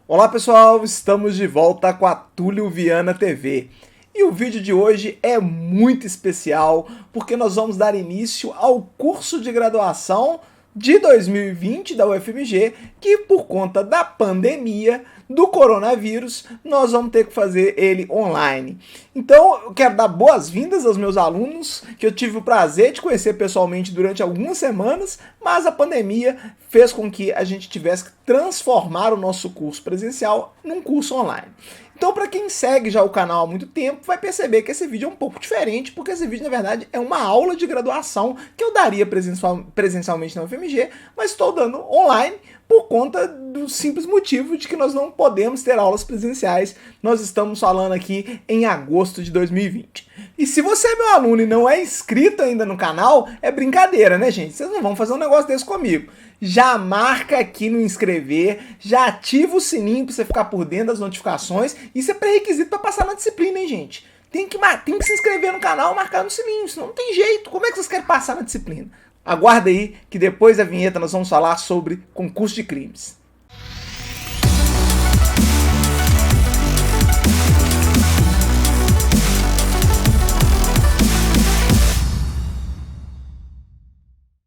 Olá pessoal, estamos de volta com a Túlio Viana TV. E o vídeo de hoje é muito especial porque nós vamos dar início ao curso de graduação de 2020 da UFMG, que por conta da pandemia do coronavírus, nós vamos ter que fazer ele online. Então, eu quero dar boas-vindas aos meus alunos, que eu tive o prazer de conhecer pessoalmente durante algumas semanas, mas a pandemia fez com que a gente tivesse que transformar o nosso curso presencial num curso online. Então, para quem segue já o canal há muito tempo, vai perceber que esse vídeo é um pouco diferente, porque esse vídeo, na verdade, é uma aula de graduação que eu daria presencialmente na UFMG, mas estou dando online por conta do simples motivo de que nós não podemos ter aulas presenciais. Nós estamos falando aqui em agosto de 2020. E se você é meu aluno e não é inscrito ainda no canal, é brincadeira, né, gente? Vocês não vão fazer um negócio desse comigo. Já marca aqui no inscrever, já ativa o sininho para você ficar por dentro das notificações. Isso é pré-requisito para passar na disciplina, hein, gente? Tem que se inscrever no canal e marcar no sininho, senão não tem jeito. Como é que vocês querem passar na disciplina? Aguarda aí que depois da vinheta nós vamos falar sobre concurso de crimes.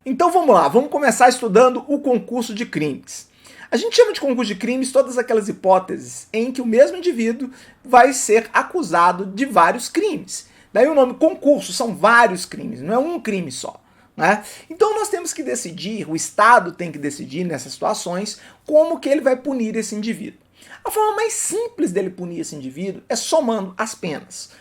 Então vamos lá, vamos começar estudando o concurso de crimes. A gente chama de concurso de crimes todas aquelas hipóteses em que o mesmo indivíduo vai ser acusado de vários crimes. Daí o nome concurso, são vários crimes, não é um crime só. Né? Então nós temos que decidir, o Estado tem que decidir nessas situações, como que ele vai punir esse indivíduo. A forma mais simples dele punir esse indivíduo é somando as penas.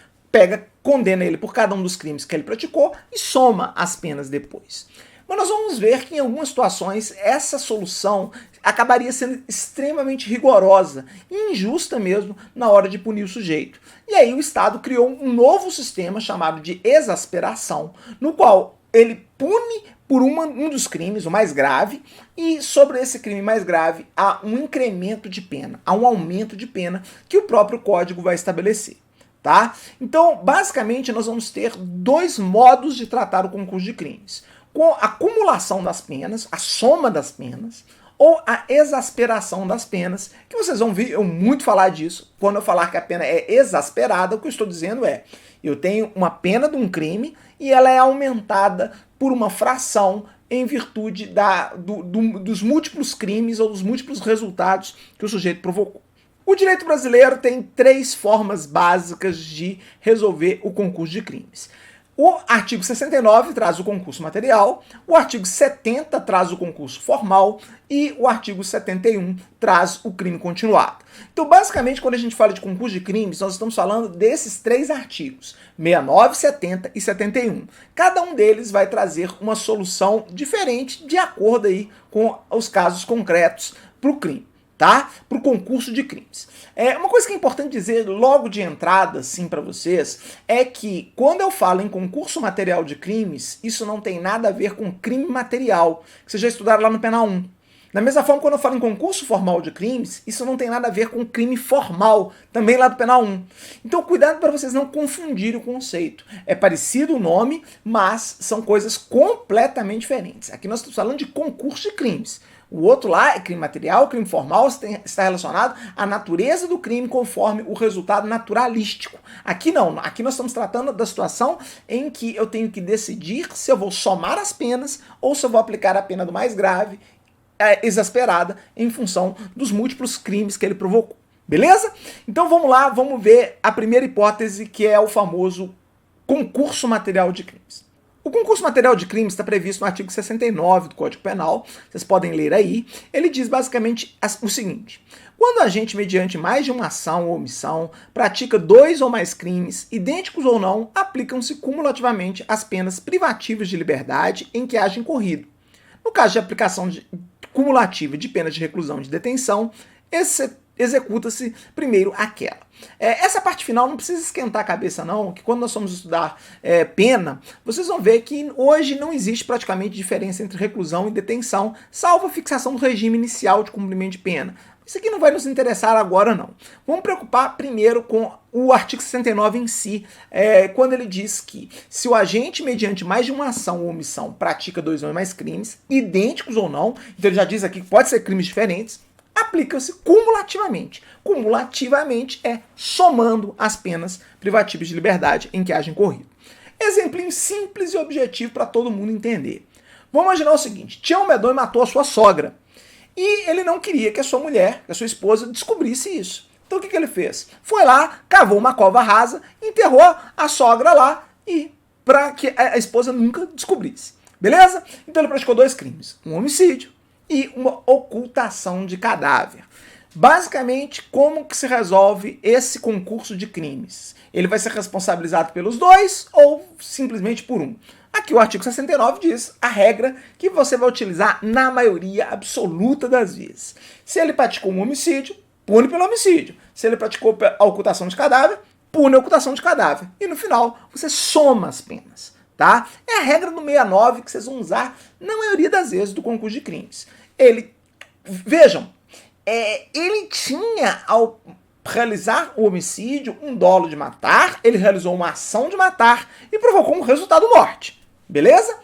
Condena ele por cada um dos crimes que ele praticou e soma as penas depois. Mas nós vamos ver que em algumas situações essa solução acabaria sendo extremamente rigorosa e injusta mesmo na hora de punir o sujeito. E aí o Estado criou um novo sistema chamado de exasperação, no qual ele pune por um dos crimes, o mais grave, e sobre esse crime mais grave há um incremento de pena, há um aumento de pena que o próprio Código vai estabelecer. Tá? Então, basicamente, nós vamos ter dois modos de tratar o concurso de crimes. Com a acumulação das penas, a soma das penas, ou a exasperação das penas, que vocês vão ver eu muito falar disso. Quando eu falar que a pena é exasperada, o que eu estou dizendo é, eu tenho uma pena de um crime e ela é aumentada por uma fração em virtude dos múltiplos crimes ou dos múltiplos resultados que o sujeito provocou. O direito brasileiro tem três formas básicas de resolver o concurso de crimes. O artigo 69 traz o concurso material, o artigo 70 traz o concurso formal e o artigo 71 traz o crime continuado. Então, basicamente, quando a gente fala de concurso de crimes, nós estamos falando desses três artigos, 69, 70 e 71. Cada um deles vai trazer uma solução diferente de acordo aí com os casos concretos para o crime. Tá? Para o concurso de crimes. Uma coisa que é importante dizer logo de entrada, sim, para vocês, é que quando eu falo em concurso material de crimes, isso não tem nada a ver com crime material, que vocês já estudaram lá no Penal 1. Da mesma forma, quando eu falo em concurso formal de crimes, isso não tem nada a ver com crime formal, também lá do Penal 1. Então, cuidado para vocês não confundirem o conceito. É parecido o nome, mas são coisas completamente diferentes. Aqui nós estamos falando de concurso de crimes. O outro lá é crime material, crime formal, está relacionado à natureza do crime conforme o resultado naturalístico. Aqui não, aqui nós estamos tratando da situação em que eu tenho que decidir se eu vou somar as penas ou se eu vou aplicar a pena do mais grave, exasperada, em função dos múltiplos crimes que ele provocou. Beleza? Então vamos lá, vamos ver a primeira hipótese, que é o famoso concurso material de crimes. O concurso material de crime está previsto no artigo 69 do Código Penal, vocês podem ler aí. Ele diz basicamente o seguinte: quando a agente, mediante mais de uma ação ou omissão, pratica dois ou mais crimes, idênticos ou não, aplicam-se cumulativamente as penas privativas de liberdade em que haja incorrido. No caso de aplicação cumulativa de penas de reclusão e de detenção, executa-se primeiro aquela. Essa parte final não precisa esquentar a cabeça não, que quando nós vamos estudar pena, vocês vão ver que hoje não existe praticamente diferença entre reclusão e detenção, salvo a fixação do regime inicial de cumprimento de pena. Isso aqui não vai nos interessar agora não. Vamos preocupar primeiro com o artigo 69 em si, quando ele diz que se o agente, mediante mais de uma ação ou omissão, pratica dois ou mais crimes, idênticos ou não, então ele já diz aqui que pode ser crimes diferentes, aplica-se cumulativamente. Cumulativamente é somando as penas privativas de liberdade em que haja incorrido. Exemplinho simples e objetivo para todo mundo entender. Vamos imaginar o seguinte: Tião Medonho matou a sua sogra e ele não queria que a sua mulher, que a sua esposa, descobrisse isso. Então o que ele fez? Foi lá, cavou uma cova rasa, enterrou a sogra lá e para que a esposa nunca descobrisse. Beleza? Então ele praticou 2 crimes: um homicídio e uma ocultação de cadáver. Basicamente, como que se resolve esse concurso de crimes? Ele vai ser responsabilizado pelos 2 ou simplesmente por um? Aqui o artigo 69 diz a regra que você vai utilizar na maioria absoluta das vezes. Se ele praticou um homicídio, pune pelo homicídio. Se ele praticou a ocultação de cadáver, pune a ocultação de cadáver. E no final, você soma as penas. Tá? É a regra do 69 que vocês vão usar na maioria das vezes do concurso de crimes. Vejam, ele tinha, ao realizar o homicídio, um dolo de matar, ele realizou uma ação de matar e provocou um resultado morte. Beleza?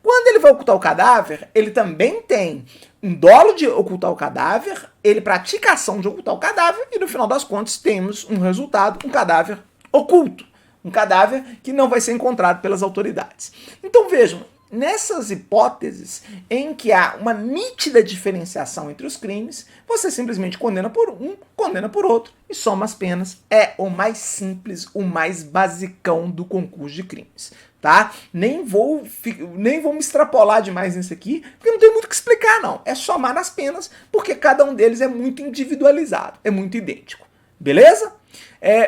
Quando ele vai ocultar o cadáver, ele também tem um dolo de ocultar o cadáver, ele pratica a ação de ocultar o cadáver e no final das contas temos um resultado, um cadáver oculto. Um cadáver que não vai ser encontrado pelas autoridades. Então vejam, nessas hipóteses em que há uma nítida diferenciação entre os crimes, você simplesmente condena por um, condena por outro e soma as penas. É o mais simples, o mais basicão do concurso de crimes. Tá? Nem vou me extrapolar demais nisso aqui, porque não tem muito o que explicar não. É somar as penas, porque cada um deles é muito individualizado, é muito idêntico. Beleza?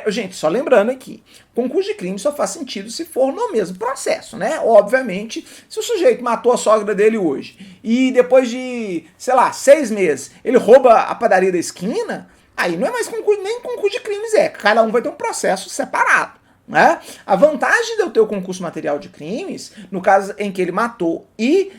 Gente, só lembrando aqui, concurso de crime só faz sentido se for no mesmo processo, né? Obviamente, se o sujeito matou a sogra dele hoje e depois de, sei lá, 6 meses, ele rouba a padaria da esquina, aí não é mais concurso, nem concurso de crimes cada um vai ter um processo separado, né? A vantagem de eu ter o concurso material de crimes, no caso em que ele matou e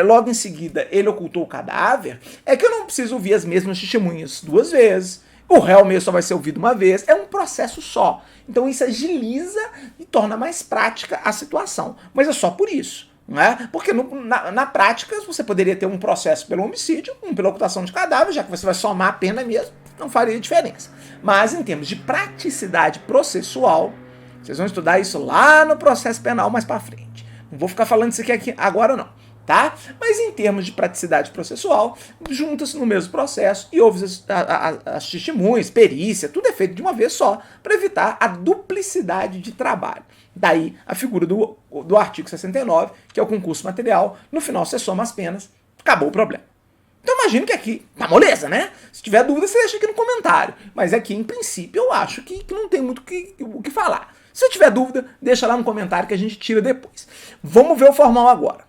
logo em seguida ele ocultou o cadáver, é que eu não preciso ouvir as mesmas testemunhas 2 vezes. O réu mesmo só vai ser ouvido uma vez, é um processo só. Então isso agiliza e torna mais prática a situação. Mas é só por isso, né? Porque na prática você poderia ter um processo pelo homicídio, um pela ocultação de cadáver, já que você vai somar a pena mesmo, não faria diferença. Mas em termos de praticidade processual, vocês vão estudar isso lá no processo penal mais para frente. Não vou ficar falando isso aqui agora não. Tá? Mas em termos de praticidade processual, junta-se no mesmo processo e ouve as testemunhas, perícia, tudo é feito de uma vez só, para evitar a duplicidade de trabalho. Daí a figura do artigo 69, que é o concurso material, no final você soma as penas, acabou o problema. Então imagino que aqui, tá moleza, né? Se tiver dúvida, você deixa aqui no comentário. Mas aqui, em princípio, eu acho que não tem muito o que falar. Se tiver dúvida, deixa lá no comentário que a gente tira depois. Vamos ver o formal agora.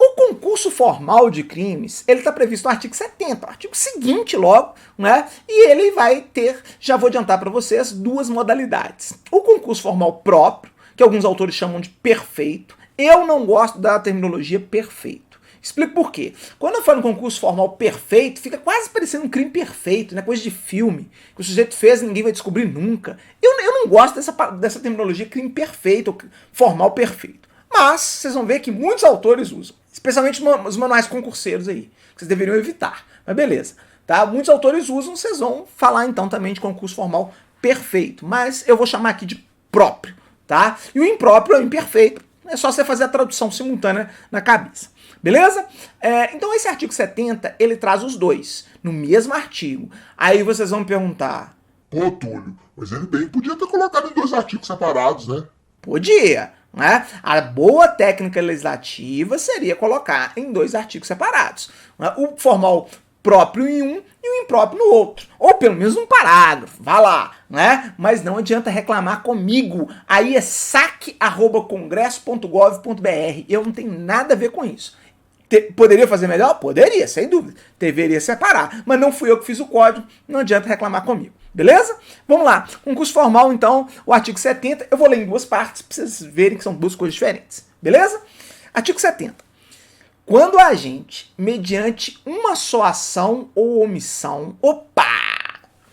O concurso formal de crimes, ele está previsto no artigo 70, o artigo seguinte logo, né? E ele vai ter, já vou adiantar para vocês, 2 modalidades. O concurso formal próprio, que alguns autores chamam de perfeito. Eu não gosto da terminologia perfeito. Explico por quê. Quando eu falo em concurso formal perfeito, fica quase parecendo um crime perfeito, né? Coisa de filme, que o sujeito fez e ninguém vai descobrir nunca. Eu não gosto dessa terminologia crime perfeito, ou formal perfeito. Mas vocês vão ver que muitos autores usam, especialmente os manuais concurseiros aí, que vocês deveriam evitar. Mas beleza, tá? Muitos autores usam, vocês vão falar então também de concurso formal perfeito, mas eu vou chamar aqui de próprio, tá? E o impróprio é o imperfeito, é só você fazer a tradução simultânea na cabeça. Beleza? Então esse artigo 70, ele traz os 2, no mesmo artigo. Aí vocês vão me perguntar... Pô, Túlio, mas ele bem podia ter colocado em 2 artigos separados, né? Podia, né? A boa técnica legislativa seria colocar em 2 artigos separados, né? O formal próprio em um e o impróprio no outro. Ou pelo menos um parágrafo, vá lá, né? Mas não adianta reclamar comigo. Aí é saque@congresso.gov.br. Eu não tenho nada a ver com isso. Poderia fazer melhor? Poderia, sem dúvida. Deveria separar. Mas não fui eu que fiz o código, não adianta reclamar comigo. Beleza? Vamos lá. Concurso formal, então, o artigo 70. Eu vou ler em 2 partes para vocês verem que são 2 coisas diferentes. Beleza? Artigo 70. Quando a agente, mediante uma só ação ou omissão... Opa!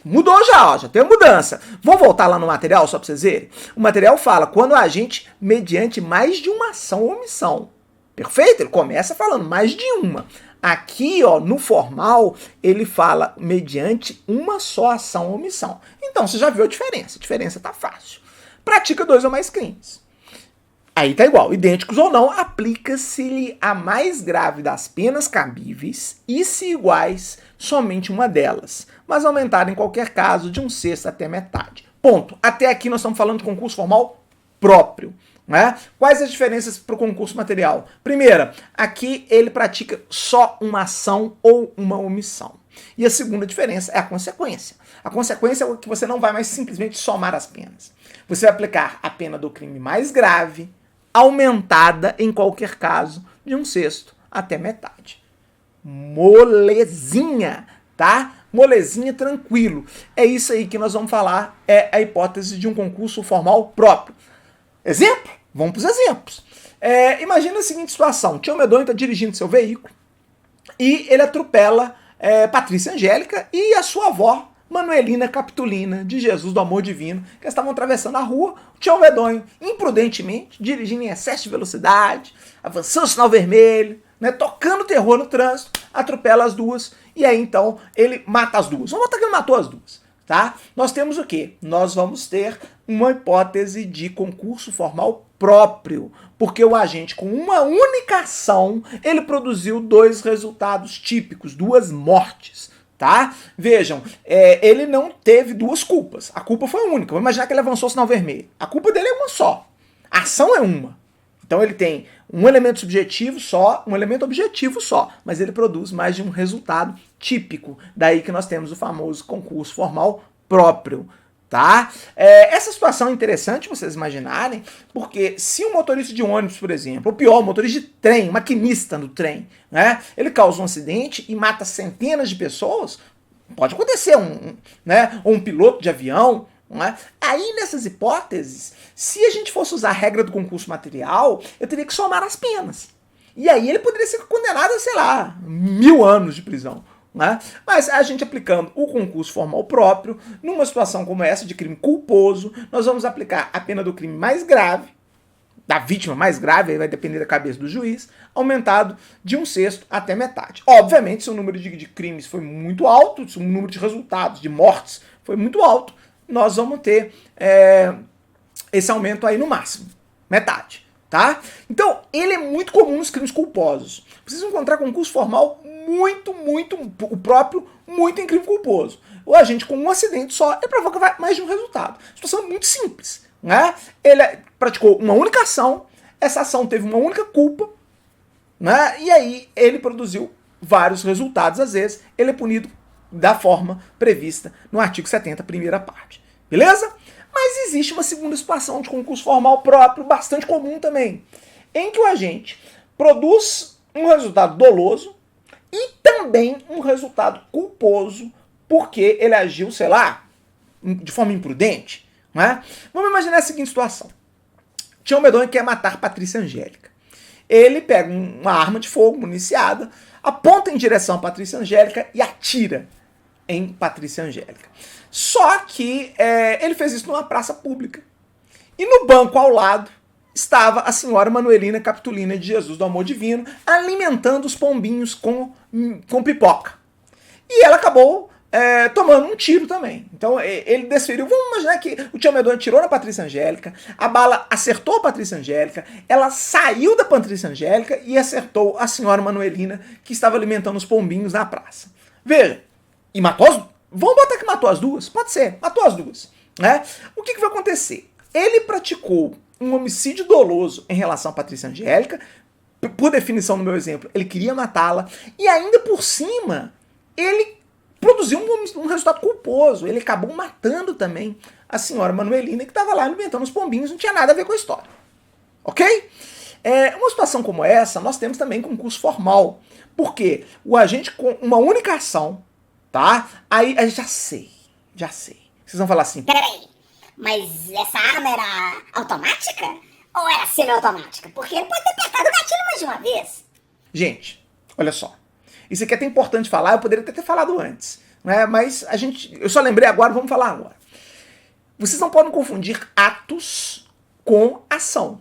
Mudou já, ó, já tem a mudança. Vamos voltar lá no material só para vocês verem? O material fala quando a agente, mediante mais de uma ação ou omissão. Perfeito? Ele começa falando mais de uma. Aqui, ó, no formal, ele fala mediante uma só ação ou omissão. Então, você já viu a diferença. A diferença tá fácil. Pratica 2 ou mais crimes. Aí tá igual, idênticos ou não, aplica-se-lhe a mais grave das penas cabíveis e, se iguais, somente uma delas, mas aumentada em qualquer caso de 1/6 até metade. Ponto. Até aqui nós estamos falando de concurso formal próprio. Né? Quais as diferenças para o concurso material? Primeira, aqui ele pratica só uma ação ou uma omissão. E a segunda diferença é a consequência. A consequência é que você não vai mais simplesmente somar as penas. Você vai aplicar a pena do crime mais grave, aumentada em qualquer caso, de 1/6 até metade. Molezinha, tá? Molezinha, tranquilo. É isso aí que nós vamos falar, é a hipótese de um concurso formal próprio. Exemplo? Vamos para os exemplos. Imagina a seguinte situação. Tião Medonho está dirigindo seu veículo e ele atropela Patrícia Angélica e a sua avó, Manuelina Capitulina, de Jesus do Amor Divino, que estavam atravessando a rua. O Tião Medonho, imprudentemente, dirigindo em excesso de velocidade, avançando o sinal vermelho, né, tocando terror no trânsito, atropela as duas e aí então ele mata as duas. Vamos botar que ele matou as duas. Tá? Nós temos o quê? Nós vamos ter uma hipótese de concurso formal próprio, porque o agente, com uma única ação, ele produziu 2 resultados típicos, 2 mortes. Tá? Vejam, ele não teve 2 culpas. A culpa foi única. Vamos imaginar que ele avançou o sinal vermelho. A culpa dele é uma só. A ação é uma. Então ele tem um elemento subjetivo só, um elemento objetivo só, mas ele produz mais de um resultado típico. Daí que nós temos o famoso concurso formal próprio, tá? Essa situação é interessante vocês imaginarem, porque se um motorista de ônibus, por exemplo, ou pior, um motorista de trem, maquinista do trem, né, ele causa um acidente e mata centenas de pessoas, pode acontecer, né, ou um piloto de avião, não é? Aí, nessas hipóteses, se a gente fosse usar a regra do concurso material, eu teria que somar as penas. E aí ele poderia ser condenado a, sei lá, 1000 anos de prisão. Né? Mas a gente aplicando o concurso formal próprio, numa situação como essa de crime culposo, nós vamos aplicar a pena do crime mais grave, da vítima mais grave, aí vai depender da cabeça do juiz, aumentado de 1/6 até metade. Obviamente, se o número de crimes foi muito alto, se o número de resultados, de mortes, foi muito alto, nós vamos ter esse aumento aí no máximo, metade, tá? Então, ele é muito comum nos crimes culposos. Vocês vão encontrar concurso formal o próprio, muito em crime culposo. O agente com um acidente só, ele provoca mais de um resultado. A situação é muito simples, né? Ele praticou uma única ação, essa ação teve uma única culpa, né? E aí ele produziu vários resultados, às vezes ele é punido da forma prevista no artigo 70, primeira parte. Beleza? Mas existe uma segunda situação de concurso formal próprio, bastante comum também, em que o agente produz um resultado doloso e também um resultado culposo, porque ele agiu, sei lá, de forma imprudente. Né? Vamos imaginar a seguinte situação. Tião Medonho quer matar Patrícia Angélica. Ele pega uma arma de fogo municiada, aponta em direção a Patrícia Angélica e atira em Patrícia Angélica. Só que ele fez isso numa praça pública. E no banco ao lado estava a senhora Manuelina Capitulina de Jesus do Amor Divino alimentando os pombinhos com pipoca. E ela acabou tomando um tiro também. Então ele desferiu. Vamos imaginar que o Tião Medonho atirou na Patrícia Angélica, a bala acertou a Patrícia Angélica, ela saiu da Patrícia Angélica e acertou a senhora Manuelina que estava alimentando os pombinhos na praça. Veja, e matou as duas. Vamos botar que matou as duas? Pode ser, matou as duas. Né? O que vai acontecer? Ele praticou um homicídio doloso em relação a Patrícia Angélica, por definição no meu exemplo, ele queria matá-la, e ainda por cima, ele produziu um resultado culposo, ele acabou matando também a senhora Manuelina, que estava lá alimentando os pombinhos, não tinha nada a ver com a história. Ok? Uma situação como essa, nós temos também concurso formal, porque o agente com uma única ação, tá? Aí já sei. Vocês vão falar assim, Peraí, mas essa arma era automática? Ou era semiautomática? Porque ele pode ter apertado o gatilho mais de uma vez. gente, olha só. Isso aqui é até importante falar, eu poderia até ter falado antes, né? Mas eu só lembrei agora, vamos falar agora. Vocês não podem confundir atos com ação,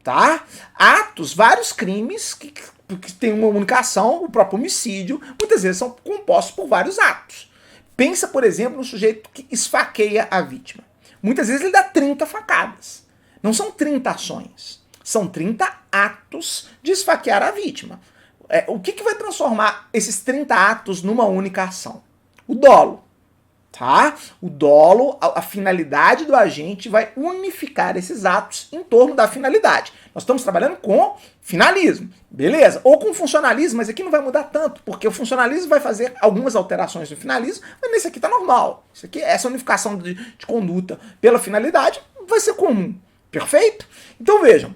tá? Atos, vários crimes que porque tem uma única ação, o próprio homicídio, muitas vezes são compostos por vários atos. Pensa, por exemplo, no sujeito que esfaqueia a vítima. Muitas vezes ele dá 30 facadas. Não são 30 ações, são 30 atos de esfaquear a vítima. O que vai transformar esses 30 atos numa única ação? O dolo. Tá? O dolo, a finalidade do agente vai unificar esses atos em torno da finalidade. Nós estamos trabalhando com finalismo, beleza? Ou com funcionalismo, mas aqui não vai mudar tanto, porque o funcionalismo vai fazer algumas alterações no finalismo, mas nesse aqui tá normal. Isso aqui, essa unificação de conduta pela finalidade vai ser comum, perfeito? Então vejam,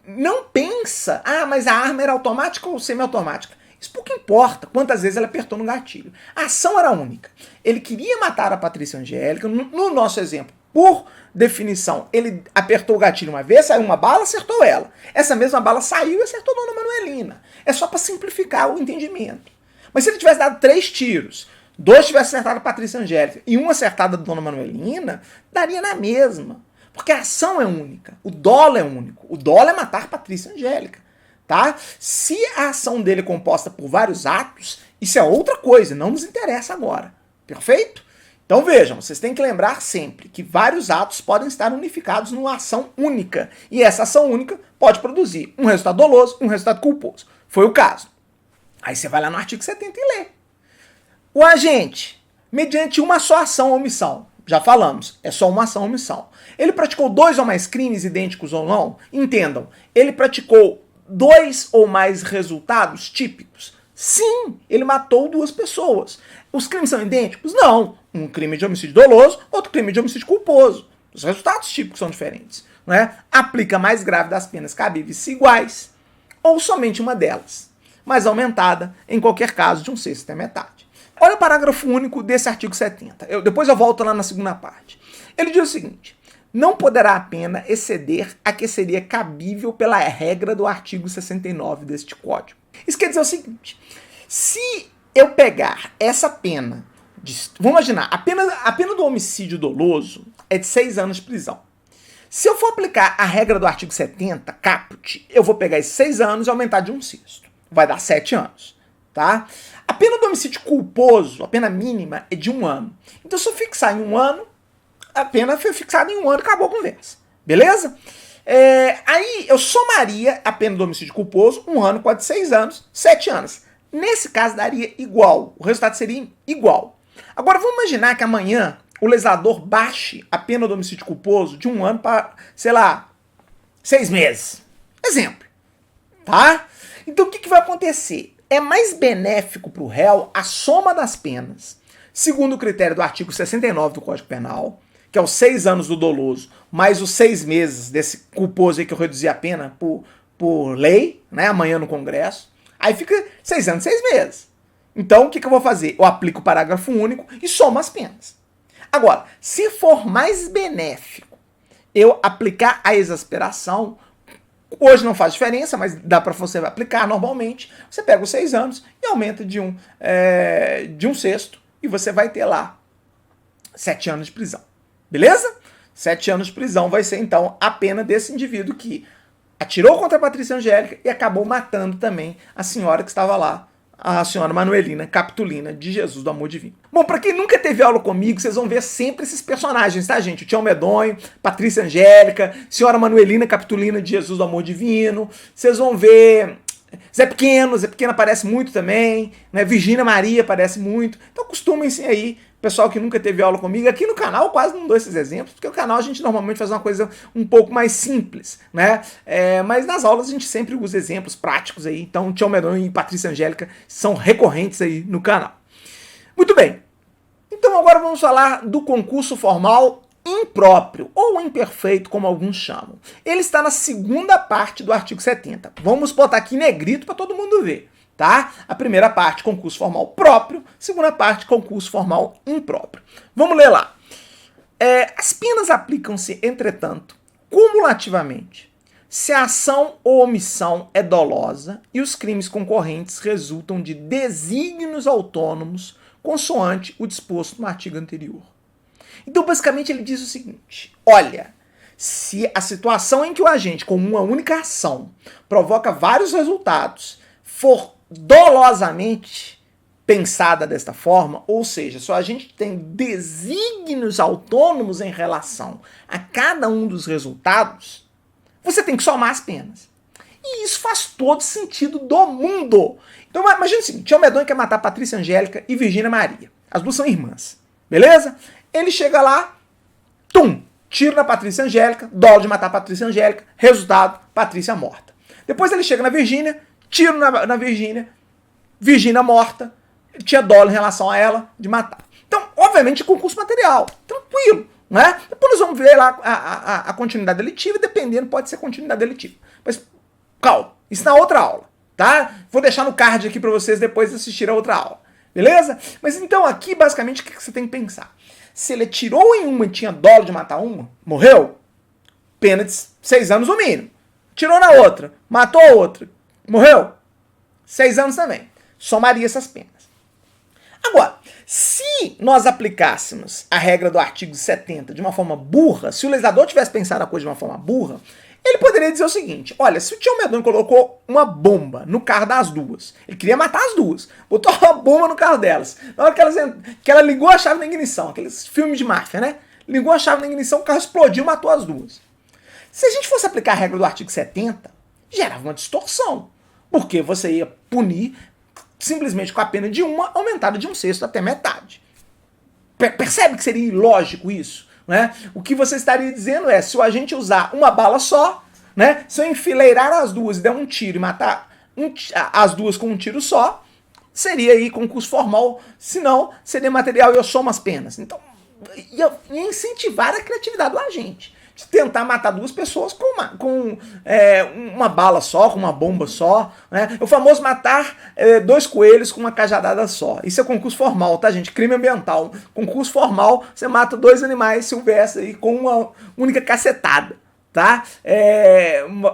não pensa, mas a arma era automática ou semiautomática. Isso pouco importa quantas vezes ele apertou no gatilho. A ação era única. Ele queria matar a Patrícia Angélica. No nosso exemplo, por definição, ele apertou o gatilho uma vez, saiu uma bala, acertou ela. Essa mesma bala saiu e acertou a Dona Manuelina. É só para simplificar o entendimento. Mas se ele tivesse dado 3 tiros, 2 tivessem acertado a Patrícia Angélica e 1 acertado a Dona Manuelina, daria na mesma. Porque a ação é única. O dolo é único. O dolo é matar Patrícia Angélica. Tá? Se a ação dele é composta por vários atos, isso é outra coisa, não nos interessa agora. Perfeito? Então vejam, vocês têm que lembrar sempre que vários atos podem estar unificados numa ação única. E essa ação única pode produzir um resultado doloso e um resultado culposo. Foi o caso. Aí você vai lá no artigo 70 e lê. O agente, mediante uma só ação ou omissão, já falamos, é só uma ação ou omissão. Ele praticou 2 ou mais crimes idênticos ou não? Entendam, ele praticou 2 ou mais resultados típicos? Sim, ele matou 2 pessoas. Os crimes são idênticos? Não. Um crime de homicídio doloso, outro crime de homicídio culposo. Os resultados típicos são diferentes. Não é? Aplica a mais grave das penas cabíveis se iguais, ou somente uma delas, mas aumentada, em qualquer caso, de 1/6 até metade. Olha o parágrafo único desse artigo 70. Depois eu volto lá na segunda parte. Ele diz o seguinte: não poderá a pena exceder a que seria cabível pela regra do artigo 69 deste Código. Isso quer dizer o seguinte: se eu pegar essa pena, vamos imaginar, a pena do homicídio doloso é de 6 anos de prisão. Se eu for aplicar a regra do artigo 70, caput, eu vou pegar esses 6 anos e aumentar de 1/6. Vai dar 7 anos. Tá? A pena do homicídio culposo, a pena mínima, é de 1 ano. Então, se eu fixar em 1 ano, a pena foi fixada em 1 ano e acabou a conversa. Beleza? Aí eu somaria a pena do homicídio culposo, 1 ano com a de 6 anos, 7 anos. Nesse caso daria igual. O resultado seria igual. Agora vamos imaginar que amanhã o legislador baixe a pena do homicídio culposo de 1 ano para, sei lá, 6 meses. Exemplo. Tá? Então o que vai acontecer? É mais benéfico para o réu a soma das penas, segundo o critério do artigo 69 do Código Penal, que é os 6 anos do doloso, mais os 6 meses desse culposo aí que eu reduzi a pena por lei, né, amanhã no Congresso. Aí fica 6 anos, 6 meses. Então, o que eu vou fazer? Eu aplico o parágrafo único e somo as penas. Agora, se for mais benéfico eu aplicar a exasperação, hoje não faz diferença, mas dá para você aplicar normalmente, você pega os 6 anos e aumenta de 1/6 e você vai ter lá 7 anos de prisão. Beleza? 7 anos de prisão vai ser, então, a pena desse indivíduo que atirou contra a Patrícia Angélica e acabou matando também a senhora que estava lá, a senhora Manuelina Capitulina de Jesus do Amor Divino. Bom, para quem nunca teve aula comigo, vocês vão ver sempre esses personagens, tá, gente? O Tião Medonho, Patrícia Angélica, senhora Manuelina Capitulina de Jesus do Amor Divino. Vocês vão ver Zé Pequeno aparece muito também, né? Virgínia Maria aparece muito. Então acostumem-se aí, pessoal que nunca teve aula comigo. Aqui no canal eu quase não dou esses exemplos, porque o canal a gente normalmente faz uma coisa um pouco mais simples, né? Mas nas aulas a gente sempre usa exemplos práticos aí. Então Tião Medonho e Patrícia Angélica são recorrentes aí no canal. Muito bem. Então agora vamos falar do concurso formal impróprio, ou imperfeito, como alguns chamam. Ele está na segunda parte do artigo 70. Vamos botar aqui em negrito para todo mundo ver, tá? A primeira parte, concurso formal próprio. Segunda parte, concurso formal impróprio. Vamos ler lá. As penas aplicam-se, entretanto, cumulativamente, se a ação ou omissão é dolosa e os crimes concorrentes resultam de desígnios autônomos consoante o disposto no artigo anterior. Então, basicamente, ele diz o seguinte: olha, Se a situação em que o agente, com uma única ação, provoca vários resultados, for dolosamente pensada desta forma, ou seja, se o agente tem desígnios autônomos em relação a cada um dos resultados, você tem que somar as penas. E isso faz todo sentido do mundo. Então imagina assim, Tião Medonho quer matar Patrícia Angélica e Virgínia Maria. As duas são irmãs. Beleza? Ele chega lá, tiro na Patrícia Angélica, dolo de matar a Patrícia Angélica, resultado, Patrícia morta. Depois ele chega na Virgínia, tiro na Virgínia, Virgínia morta, tinha dolo em relação a ela de matar. Então, obviamente, concurso material, tranquilo, né? Depois nós vamos ver lá a continuidade delitiva, dependendo, pode ser continuidade delitiva. Mas, calma, isso na outra aula, tá? Vou deixar no card aqui para vocês depois de assistir a outra aula, beleza? Mas então aqui, basicamente, o que você tem que pensar? Se ele atirou em uma e tinha dolo de matar uma, morreu, pena de 6 anos no mínimo. Tirou na outra, matou a outra, morreu, 6 anos também. Somaria essas penas. Agora, se nós aplicássemos a regra do artigo 70 de uma forma burra, se o legislador tivesse pensado a coisa de uma forma burra, ele poderia dizer o seguinte: olha, se o Tião Medonho colocou uma bomba no carro das duas, ele queria matar as duas, botou uma bomba no carro delas, na hora que ela ligou a chave na ignição, aqueles filmes de máfia, né? Ligou a chave na ignição, o carro explodiu, matou as duas. Se a gente fosse aplicar a regra do artigo 70, gerava uma distorção, porque você ia punir simplesmente com a pena de uma aumentada de 1/6 até metade. Percebe que seria ilógico isso? Né? O que você estaria dizendo é, se o agente usar uma bala só, né, se eu enfileirar as duas e der um tiro e matar as duas com um tiro só, seria aí concurso formal, se não, seria material e eu somo as penas. Então, ia incentivar a criatividade do agente, de tentar matar duas pessoas com uma bala só, com uma bomba só, né? O famoso matar 2 coelhos com uma cajadada só. Isso é concurso formal, tá, gente? Crime ambiental. Concurso formal, você mata 2 animais silvestres aí com uma única cacetada, tá?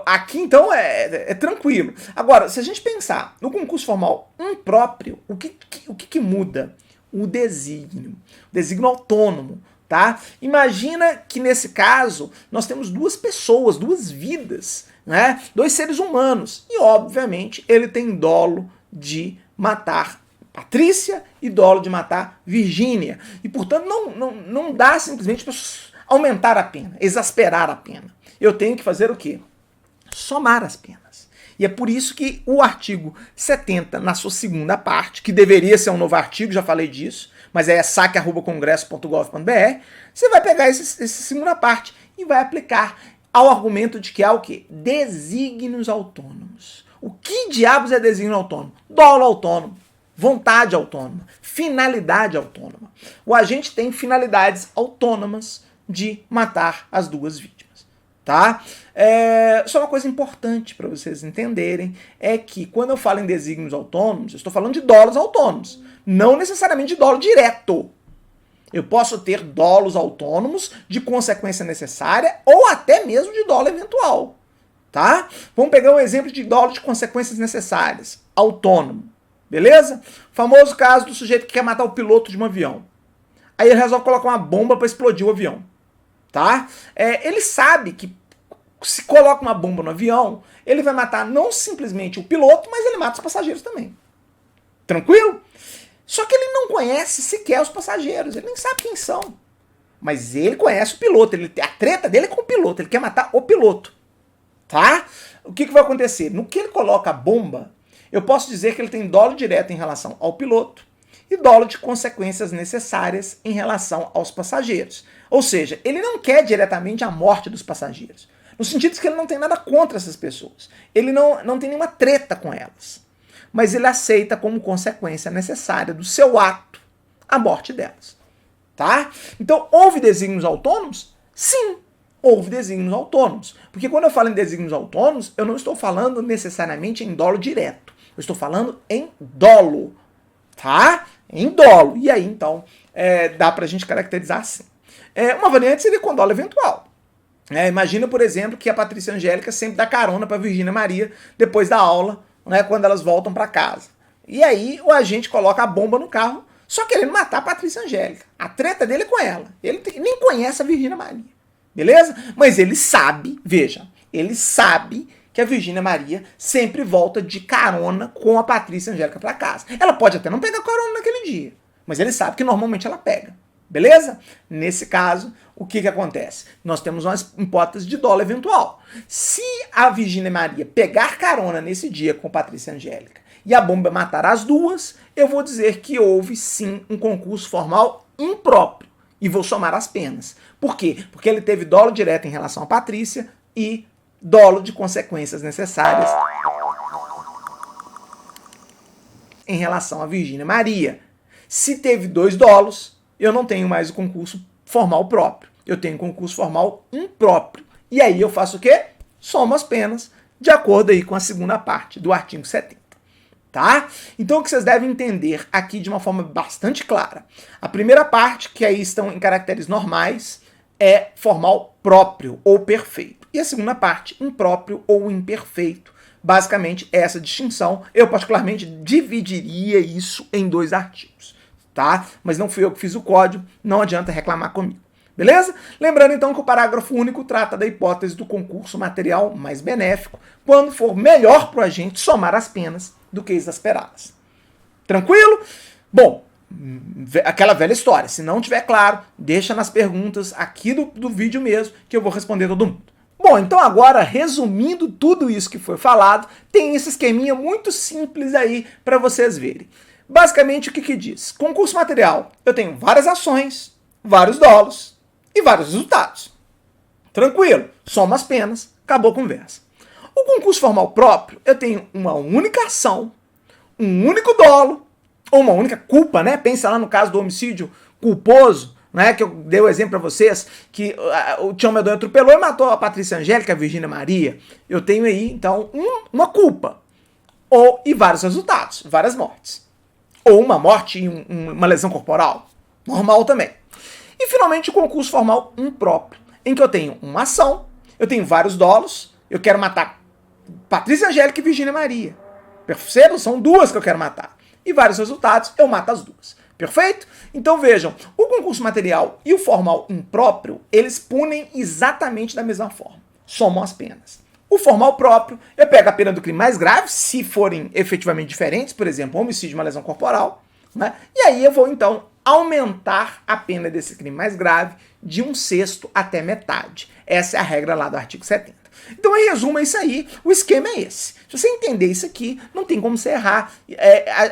Aqui, então, é tranquilo. Agora, se a gente pensar no concurso formal impróprio, o que muda? O desígnio autônomo. Tá? Imagina que nesse caso nós temos 2 pessoas, 2 vidas, né? 2 seres humanos. E obviamente ele tem dolo de matar Patrícia e dolo de matar Virgínia. E portanto não dá simplesmente para aumentar a pena, exasperar a pena. Eu tenho que fazer o quê? Somar as penas. E é por isso que o artigo 70, na sua segunda parte, que deveria ser um novo artigo, já falei disso, mas é saque@congresso.gov.br, você vai pegar essa segunda parte e vai aplicar ao argumento de que há o quê? Desígnios autônomos. O que diabos é desígnio autônomo? Dolo autônomo, vontade autônoma, finalidade autônoma. O agente tem finalidades autônomas de matar as 2 vítimas. Tá? Só uma coisa importante para vocês entenderem é que quando eu falo em desígnios autônomos, eu estou falando de dolos autônomos, não necessariamente de dolo direto. Eu posso ter dolos autônomos de consequência necessária ou até mesmo de dolo eventual. Tá? Vamos pegar um exemplo de dolo de consequências necessárias, autônomo. Beleza? Famoso caso do sujeito que quer matar o piloto de um avião. Aí ele resolve colocar uma bomba para explodir o avião. Tá? Ele sabe que se coloca uma bomba no avião, ele vai matar não simplesmente o piloto, mas ele mata os passageiros também. Tranquilo? Só que ele não conhece sequer os passageiros, ele nem sabe quem são. Mas ele conhece o piloto, a treta dele é com o piloto, ele quer matar o piloto. Tá? O que vai acontecer? No que ele coloca a bomba, eu posso dizer que ele tem dolo direto em relação ao piloto e dolo de consequências necessárias em relação aos passageiros. Ou seja, ele não quer diretamente a morte dos passageiros, no sentido de que ele não tem nada contra essas pessoas. Ele não tem nenhuma treta com elas. Mas ele aceita como consequência necessária do seu ato a morte delas. Tá? Então, houve desígnios autônomos? Sim, houve desígnios autônomos. Porque quando eu falo em desígnios autônomos, eu não estou falando necessariamente em dolo direto. Eu estou falando em dolo. Tá? Em dolo. E aí, então, dá pra gente caracterizar assim. Uma variante seria com dolo eventual. Imagina, por exemplo, que a Patrícia Angélica sempre dá carona para Virgínia Maria depois da aula, né, quando elas voltam para casa. E aí o agente coloca a bomba no carro, só querendo matar a Patrícia Angélica. A treta dele é com ela. Ele nem conhece a Virgínia Maria. beleza? Mas ele sabe, veja, ele sabe que a Virgínia Maria sempre volta de carona com a Patrícia Angélica para casa. Ela pode até não pegar carona naquele dia, mas ele sabe que normalmente ela pega, beleza? Nesse caso, o que acontece? Nós temos uma hipótese de dolo eventual. Se a Virgínia Maria pegar carona nesse dia com a Patrícia Angélica e a bomba matar as duas, eu vou dizer que houve sim um concurso formal impróprio e vou somar as penas. Por quê? Porque ele teve dolo direto em relação a Patrícia e dolo de consequências necessárias em relação a Virgínia Maria. Se teve 2 dolos, eu não tenho mais o concurso formal próprio. Eu tenho concurso formal impróprio. E aí eu faço o quê? Somo as penas, de acordo aí com a segunda parte do artigo 70. Tá? Então o que vocês devem entender aqui de uma forma bastante clara. A primeira parte, que aí estão em caracteres normais, é formal próprio ou perfeito. E a segunda parte, impróprio ou imperfeito. Basicamente, essa distinção, eu particularmente dividiria isso em 2 artigos. Tá? Mas não fui eu que fiz o código, não adianta reclamar comigo. Beleza? Lembrando então que o parágrafo único trata da hipótese do concurso material mais benéfico, quando for melhor para o agente somar as penas do que exasperadas. Tranquilo? Bom, aquela velha história. Se não tiver claro, deixa nas perguntas aqui do vídeo mesmo, que eu vou responder todo mundo. Bom, então agora, resumindo tudo isso que foi falado, tem esse esqueminha muito simples aí para vocês verem. Basicamente, o que diz? Concurso material. Eu tenho várias ações, vários dolos e vários resultados. Tranquilo. Soma as penas, acabou a conversa. O concurso formal próprio, eu tenho uma única ação, um único dolo, ou uma única culpa, né? Pensa lá no caso do homicídio culposo, né? Que eu dei o exemplo para vocês, que o Tião Medonha atropelou e matou a Patrícia Angélica, a Virgínia Maria. Eu tenho aí, então, uma culpa. E vários resultados, várias mortes. Ou uma morte e uma lesão corporal. Normal também. E, finalmente, o concurso formal impróprio, em que eu tenho uma ação, eu tenho vários dolos, eu quero matar Patrícia Angélica e Virgínia Maria. Percebam? São 2 que eu quero matar. E vários resultados, eu mato as 2. Perfeito? Então vejam, o concurso material e o formal impróprio, eles punem exatamente da mesma forma. Somam as penas. O formal próprio, eu pego a pena do crime mais grave, se forem efetivamente diferentes, por exemplo, homicídio e uma lesão corporal, né? E aí eu vou, então, aumentar a pena desse crime mais grave de 1/6 até metade. Essa é a regra lá do artigo 70. Então, em resumo, é isso aí. O esquema é esse. Se você entender isso aqui, não tem como você errar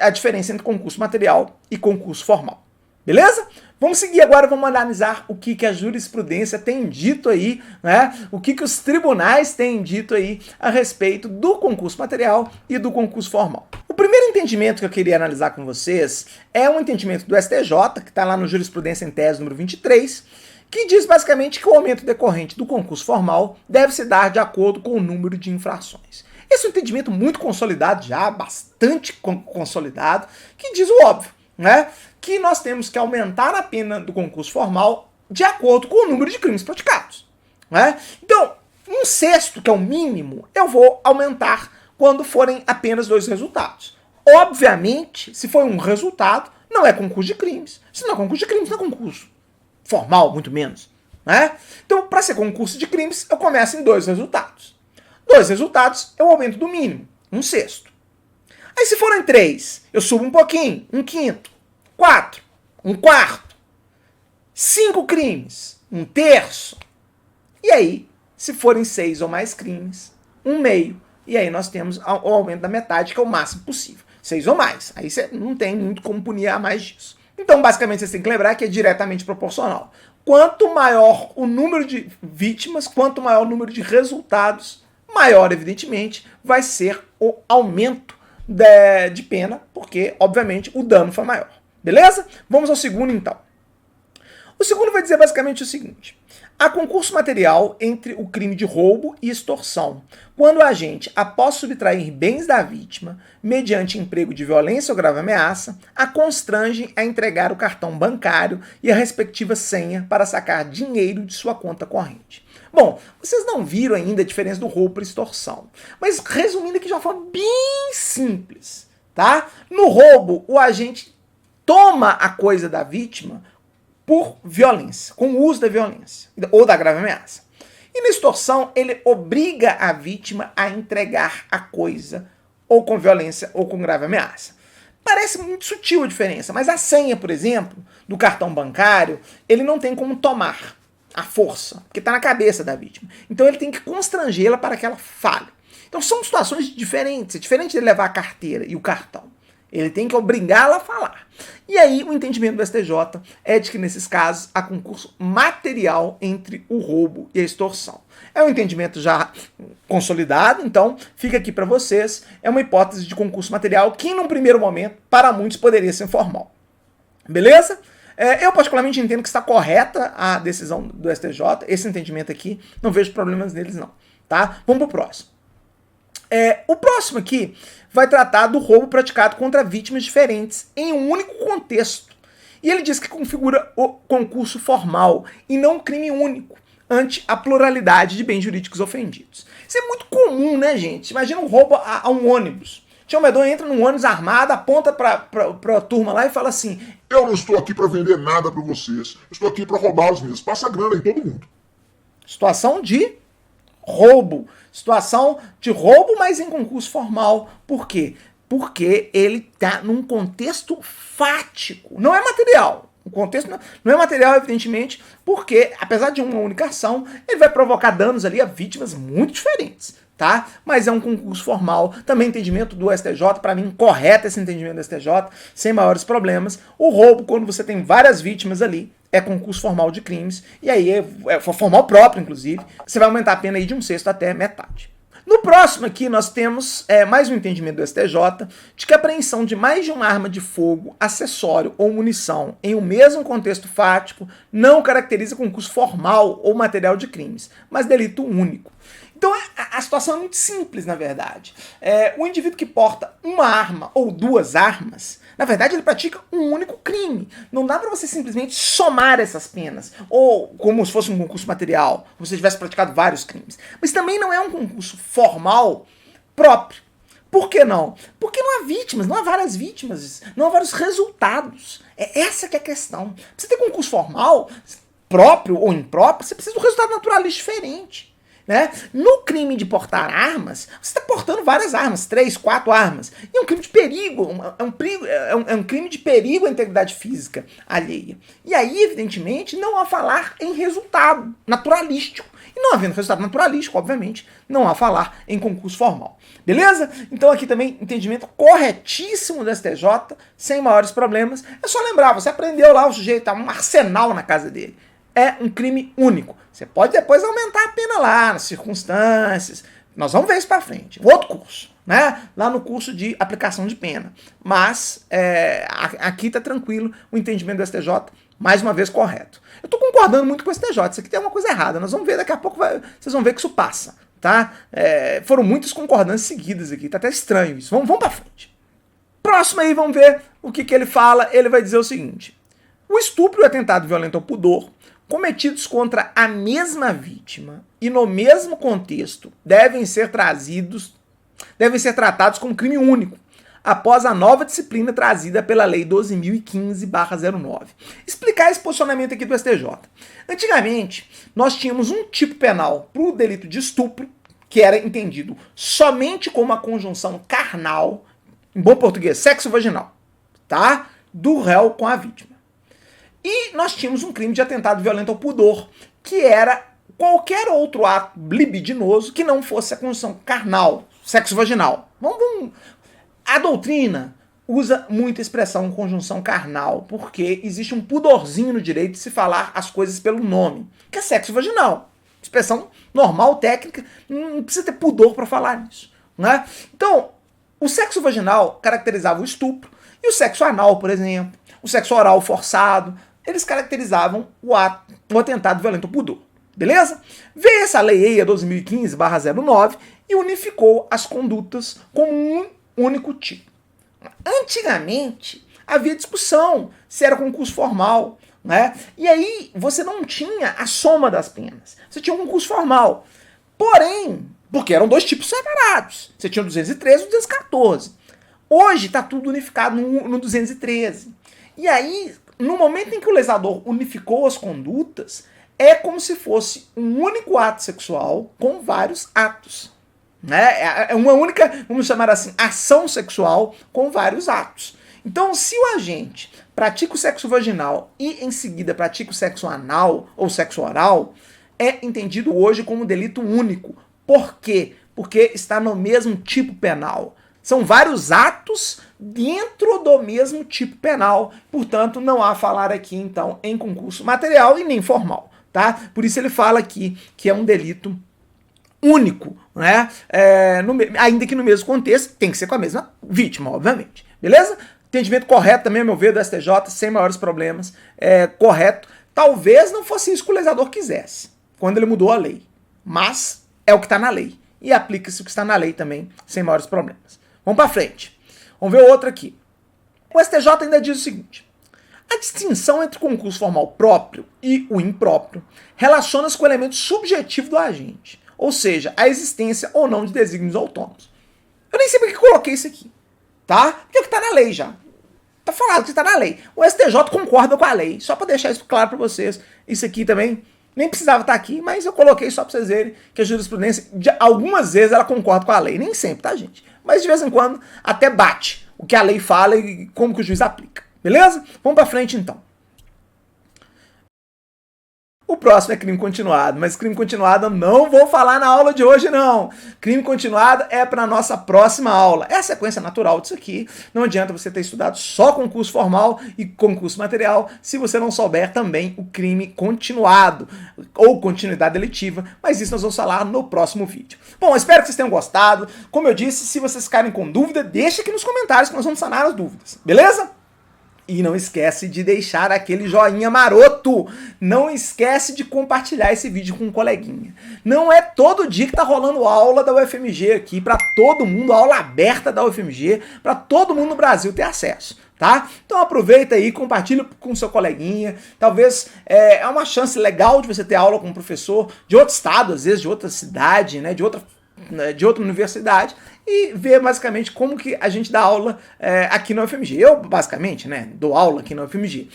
a diferença entre concurso material e concurso formal. Beleza? Vamos seguir agora, vamos analisar o que a jurisprudência tem dito aí, né? O que os tribunais têm dito aí a respeito do concurso material e do concurso formal. O primeiro entendimento que eu queria analisar com vocês é um entendimento do STJ, que está lá no Jurisprudência em Tese número 23, que diz basicamente que o aumento decorrente do concurso formal deve se dar de acordo com o número de infrações. Esse é um entendimento muito consolidado já, bastante consolidado, que diz o óbvio, né? Que nós temos que aumentar a pena do concurso formal de acordo com o número de crimes praticados, né? Então, 1/6, que é o mínimo, eu vou aumentar quando forem apenas 2 resultados. Obviamente, se for um resultado, não é concurso de crimes. Se não é concurso de crimes, não é concurso formal, muito menos, né? Então, para ser concurso de crimes, eu começo em 2 resultados. 2 resultados, eu aumento do mínimo, 1/6. Aí, se forem 3, eu subo um pouquinho, 1/5. 4, 1/4. 5 crimes, 1/3. E aí, se forem 6 ou mais crimes, 1/2. E aí nós temos o aumento da metade, que é o máximo possível. 6 ou mais. Aí você não tem muito como punir a mais disso. Então, basicamente, vocês têm que lembrar que é diretamente proporcional. Quanto maior o número de vítimas, quanto maior o número de resultados, maior, evidentemente, vai ser o aumento de pena, porque, obviamente, o dano foi maior. Beleza? Vamos ao segundo, então. O segundo vai dizer basicamente o seguinte: há concurso material entre o crime de roubo e extorsão, quando o agente, após subtrair bens da vítima, mediante emprego de violência ou grave ameaça, a constrange a entregar o cartão bancário e a respectiva senha para sacar dinheiro de sua conta corrente. Bom, vocês não viram ainda a diferença do roubo para extorsão, mas resumindo aqui de uma forma bem simples, tá? No roubo, o agente toma a coisa da vítima por violência, com o uso da violência ou da grave ameaça. E na extorsão, ele obriga a vítima a entregar a coisa, ou com violência ou com grave ameaça. Parece muito sutil a diferença, mas a senha, por exemplo, do cartão bancário, ele não tem como tomar a força, porque está na cabeça da vítima. Então ele tem que constrangê-la para que ela fale. Então são situações diferentes. É diferente de levar a carteira e o cartão. Ele tem que obrigá-la a falar. E aí o entendimento do STJ é de que nesses casos há concurso material entre o roubo e a extorsão. É um entendimento já consolidado, então fica aqui para vocês. É uma hipótese de concurso material que, num primeiro momento, para muitos poderia ser formal. Beleza? Eu particularmente entendo que está correta a decisão do STJ, esse entendimento aqui, não vejo problemas neles não, tá? Vamos pro próximo. O próximo aqui vai tratar do roubo praticado contra vítimas diferentes em um único contexto. E ele diz que configura o concurso formal e não crime único, ante a pluralidade de bens jurídicos ofendidos. Isso é muito comum, né, gente? Imagina um roubo a um ônibus. Tião Medonha entra num ônibus armado, aponta pra turma lá e fala assim: eu não estou aqui para vender nada para vocês. Eu estou aqui para roubá-los mesmo. Passa grana em todo mundo. Situação de roubo. Situação de roubo, mas em concurso formal. Por quê? Porque ele está num contexto fático. Não é material. O contexto não é material, evidentemente, porque, apesar de uma única ação, ele vai provocar danos ali a vítimas muito diferentes. Tá? Mas é um concurso formal, também entendimento do STJ, para mim correto esse entendimento do STJ, sem maiores problemas. O roubo, quando você tem várias vítimas ali, é concurso formal de crimes, e aí é formal próprio, inclusive, você vai aumentar a pena aí de 1/6 até metade. No próximo aqui nós temos mais um entendimento do STJ de que a apreensão de mais de uma arma de fogo, acessório ou munição em um mesmo contexto fático não caracteriza concurso formal ou material de crimes, mas delito único. Então a situação é muito simples, na verdade. O indivíduo que porta uma arma ou duas armas, na verdade ele pratica um único crime. Não dá para você simplesmente somar essas penas, ou como se fosse um concurso material, como se você tivesse praticado vários crimes. Mas também não é um concurso formal próprio. Por que não? Porque não há vítimas, não há várias vítimas, não há vários resultados. Essa que é a questão. Pra você ter concurso formal, próprio ou impróprio, você precisa de um resultado naturalista diferente. Né? No crime de portar armas, você está portando várias armas, 3, 4 armas. E é um crime de perigo, é um crime de perigo à integridade física alheia. E aí, evidentemente, não há falar em resultado naturalístico. E não havendo resultado naturalístico, obviamente, não há falar em concurso formal. Beleza? Então aqui também, entendimento corretíssimo do STJ, sem maiores problemas. É só lembrar, você aprendeu lá o sujeito, tá um arsenal na casa dele. É um crime único. Você pode depois aumentar a pena lá, nas circunstâncias. Nós vamos ver isso para frente. Outro curso, né? Lá no curso de aplicação de pena. Mas aqui tá tranquilo o entendimento do STJ, mais uma vez correto. Eu tô concordando muito com o STJ. Isso aqui tem uma coisa errada. Nós vamos ver daqui a pouco, vocês vão ver que isso passa, tá? Foram muitas concordâncias seguidas aqui. Tá até estranho isso. Vamos para frente. Próximo aí, vamos ver o que ele fala. Ele vai dizer o seguinte: o estupro e o atentado violento ao pudor cometidos contra a mesma vítima e no mesmo contexto devem ser tratados como crime único, após a nova disciplina trazida pela Lei 12.015/09. Explicar esse posicionamento aqui do STJ. Antigamente, nós tínhamos um tipo penal para o delito de estupro, que era entendido somente como a conjunção carnal, em bom português, sexo vaginal, tá? Do réu com a vítima. E nós tínhamos um crime de atentado violento ao pudor, que era qualquer outro ato libidinoso que não fosse a condição carnal, sexo vaginal. A doutrina usa muito a expressão conjunção carnal, porque existe um pudorzinho no direito de se falar as coisas pelo nome, que é sexo vaginal. Expressão normal, técnica, não precisa ter pudor para falar isso, né? Então, o sexo vaginal caracterizava o estupro, e o sexo anal, por exemplo, o sexo oral forçado, eles caracterizavam o atentado violento ao pudor. Beleza? Veio essa lei EIA 2015/09 e unificou as condutas como um único tipo. Antigamente, havia discussão se era concurso formal, né? E aí você não tinha a soma das penas. Você tinha um concurso formal. Porém, porque eram dois tipos separados. Você tinha o 213 e o 214. Hoje está tudo unificado no 213. E aí no momento em que o legislador unificou as condutas, é como se fosse um único ato sexual com vários atos. Né? É uma única, vamos chamar assim, ação sexual com vários atos. Então, se o agente pratica o sexo vaginal e em seguida pratica o sexo anal ou sexo oral, é entendido hoje como um delito único. Por quê? Porque está no mesmo tipo penal. São vários atos dentro do mesmo tipo penal. Portanto, não há falar aqui, então, em concurso material e nem formal. Tá? Por isso ele fala aqui que é um delito único, né? Ainda que no mesmo contexto, tem que ser com a mesma vítima, obviamente. Beleza? Entendimento correto também, a meu ver, do STJ, sem maiores problemas. Correto. Talvez não fosse isso que o legislador quisesse, quando ele mudou a lei. Mas é o que está na lei. E aplica-se o que está na lei também, sem maiores problemas. Vamos para frente. Vamos ver outra aqui. O STJ ainda diz o seguinte: a distinção entre o concurso formal próprio e o impróprio relaciona-se com o elemento subjetivo do agente, ou seja, a existência ou não de desígnios autônomos. Eu nem sei porque coloquei isso aqui, tá? Porque é o que está na lei já. Tá falado que está na lei. O STJ concorda com a lei, só para deixar isso claro para vocês. Isso aqui também nem precisava estar aqui, mas eu coloquei só para vocês verem que a jurisprudência, algumas vezes, ela concorda com a lei. Nem sempre, tá, gente? Mas de vez em quando até bate o que a lei fala e como que o juiz aplica. Beleza? Vamos para frente, então. O próximo é crime continuado, mas crime continuado eu não vou falar na aula de hoje, não. Crime continuado é para a nossa próxima aula. É a sequência natural disso aqui. Não adianta você ter estudado só concurso formal e concurso material se você não souber também o crime continuado ou continuidade delitiva, mas isso nós vamos falar no próximo vídeo. Bom, espero que vocês tenham gostado. Como eu disse, se vocês ficarem com dúvida, deixa aqui nos comentários que nós vamos sanar as dúvidas. Beleza? E não esquece de deixar aquele joinha maroto. Não esquece de compartilhar esse vídeo com um coleguinha. Não é todo dia que tá rolando aula da UFMG aqui para todo mundo, aula aberta da UFMG, para todo mundo no Brasil ter acesso, tá? Então aproveita aí, compartilha com seu coleguinha. Talvez é uma chance legal de você ter aula com um professor de outro estado, às vezes de outra cidade, né, de outra universidade, e ver basicamente como que a gente dá aula aqui na UFMG. Eu, basicamente, né, dou aula aqui na UFMG.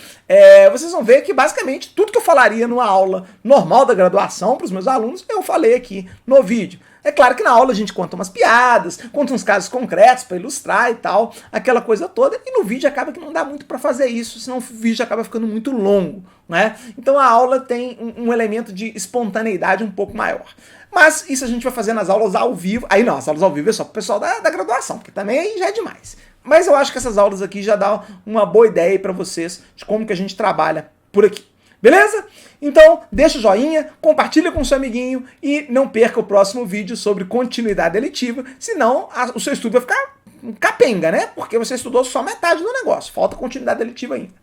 Vocês vão ver que, basicamente, tudo que eu falaria numa aula normal da graduação para os meus alunos, eu falei aqui no vídeo. É claro que na aula a gente conta umas piadas, conta uns casos concretos para ilustrar e tal, aquela coisa toda, e no vídeo acaba que não dá muito para fazer isso, senão o vídeo acaba ficando muito longo, né? Então a aula tem um elemento de espontaneidade um pouco maior. Mas isso a gente vai fazer nas aulas ao vivo. Aí não, as aulas ao vivo é só pro pessoal da graduação, porque também aí já é demais. Mas eu acho que essas aulas aqui já dão uma boa ideia aí para vocês de como que a gente trabalha por aqui. Beleza? Então, deixa o joinha, compartilha com seu amiguinho e não perca o próximo vídeo sobre continuidade delitiva, senão o seu estudo vai ficar capenga, né? Porque você estudou só metade do negócio, falta continuidade delitiva ainda.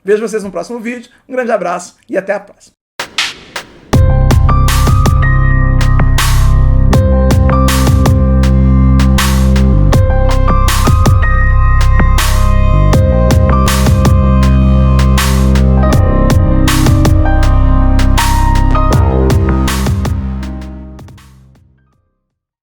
Vejo vocês no próximo vídeo, um grande abraço e até a próxima.